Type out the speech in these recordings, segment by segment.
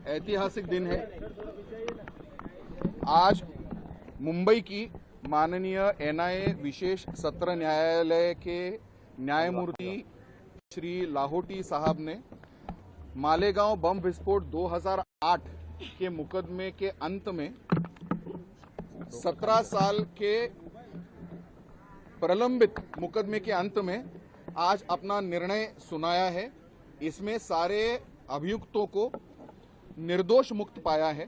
ऐतिहासिक दिन है। आज मुंबई की माननीय एनआईए विशेष सत्र न्यायालय के न्यायमूर्ति श्री लाहोटी साहब ने मालेगांव बम विस्फोट 2008 के मुकदमे के अंत में 17 साल के प्रलंबित मुकदमे के अंत में आज अपना निर्णय सुनाया है। इसमें सारे अभियुक्तों को निर्दोष मुक्त पाया है।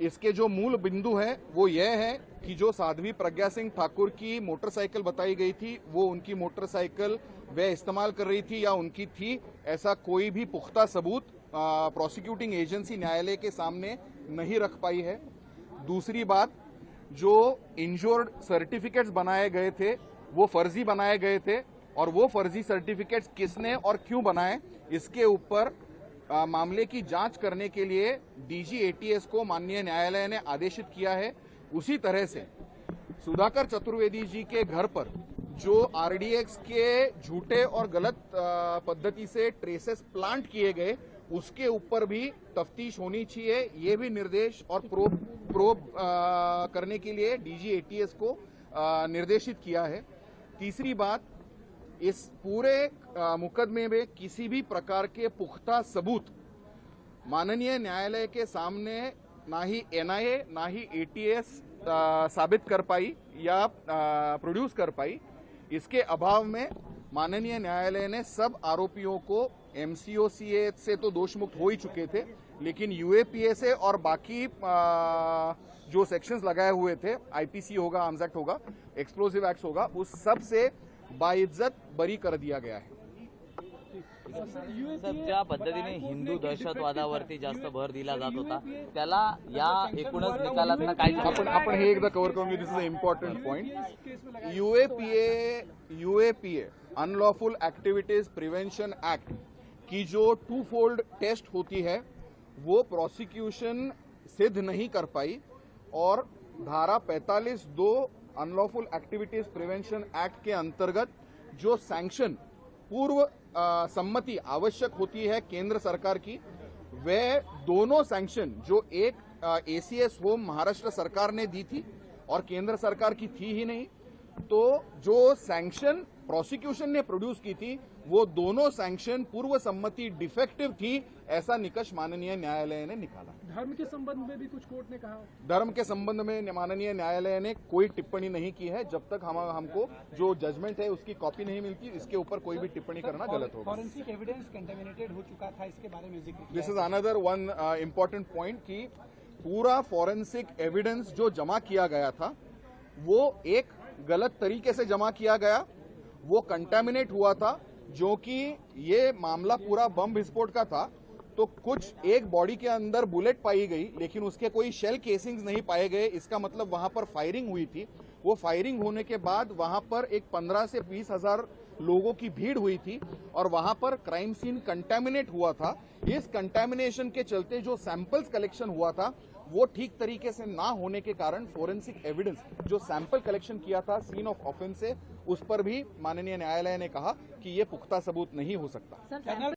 इसके जो मूल बिंदु है वो यह है कि जो साध्वी प्रज्ञा सिंह ठाकुर की मोटरसाइकिल बताई गई थी वो उनकी मोटरसाइकिल वे इस्तेमाल कर रही थी या उनकी थी, ऐसा कोई भी पुख्ता सबूत प्रोसिक्यूटिंग एजेंसी न्यायालय के सामने नहीं रख पाई है। दूसरी बात, जो इंश्योर्ड सर्टिफिकेट्स बनाए गए थे वो फर्जी बनाए गए थे और वो फर्जी सर्टिफिकेट्स किसने और क्यों बनाए, इसके ऊपर मामले की जांच करने के लिए डीजी एटीएस को माननीय न्यायालय ने आदेशित किया है। उसी तरह से सुधाकर चतुर्वेदी जी के घर पर जो आरडीएक्स के झूठे और गलत पद्धति से ट्रेसेस प्लांट किए गए उसके ऊपर भी तफ्तीश होनी चाहिए। ये भी निर्देश और प्रोब करने के लिए डीजी एटीएस को निर्देशित किया है। तीसरी बात, इस पूरे मुकदमे में किसी भी प्रकार के पुख्ता सबूत माननीय न्यायालय के सामने ना ही एनआईए ना ही एटीएस साबित कर पाई या प्रोड्यूस कर पाई। इसके अभाव में माननीय न्यायालय ने सब आरोपियों को एमसीओसीए से तो दोषमुक्त हो ही चुके थे, लेकिन यूएपीए और बाकी जो सेक्शंस लगाए हुए थे, आईपीसी होगा, आर्म्स एक्ट होगा, एक्सप्लोसिव एक्ट होगा, उस सब से बाइज्जत बरी कर दिया गया है। सर, ज्या पद्धतीने हिंदू दहशतवादावरती जास्त भर दिला जात होता त्याला या एकूणच निकालातनं काय आपण हे एकदा कव्हर करून घेऊ। This is a important point. UAPA unlawful activities prevention act की जो टू फोल्ड टेस्ट होती है वो प्रोसिक्यूशन सिद्ध नहीं कर पाई और धारा 45(2) अनलॉफुल एक्टिविटीज प्रिवेंशन एक्ट के अंतर्गत जो सैंक्शन पूर्व सम्मति आवश्यक होती है केंद्र सरकार की, वे दोनों सैंक्शन जो एक एसीएस होम महाराष्ट्र सरकार ने दी थी और केंद्र सरकार की थी ही नहीं, तो जो सैंक्शन प्रोसिक्यूशन ने प्रोड्यूस की थी वो दोनों सैंक्शन पूर्व सम्मति डिफेक्टिव थी, ऐसा निष्कर्ष माननीय न्यायालय ने निकाला। धर्म के संबंध में भी कुछ कोर्ट ने कहा? धर्म के संबंध में माननीय न्यायालय ने कोई टिप्पणी नहीं की है। जब तक हमको जो जजमेंट है उसकी कॉपी नहीं मिलती, इसके ऊपर कोई भी टिप्पणी करना गलत होगा। फॉरेंसिक एविडेंस कंटेमिनेटेड हो चुका था, इसके बारे में जिक्र किया। This is another one important point कि पूरा फॉरेंसिक एविडेंस जो जमा किया गया था वो एक गलत तरीके से जमा किया गया, वो कंटेमिनेट हुआ था। जो कि ये मामला पूरा बम विस्फोट का था तो कुछ एक बॉडी के अंदर बुलेट पाई गई लेकिन उसके कोई शेल केसिंग्स नहीं पाए गए। इसका मतलब वहां पर फायरिंग हुई थी। वो फायरिंग होने के बाद वहां पर एक 15 से 20 हजार लोगों की भीड़ हुई थी और वहां पर क्राइम सीन कंटेमिनेट हुआ था। इस कंटेमिनेशन के चलते जो सैंपल्स कलेक्शन हुआ था वो ठीक तरीके से ना होने के कारण फोरेंसिक एविडेंस जो सैंपल कलेक्शन किया था सीन ऑफ ऑफेंस से, उस पर भी माननीय न्यायालय ने कहा कि ये पुख्ता सबूत नहीं हो सकता।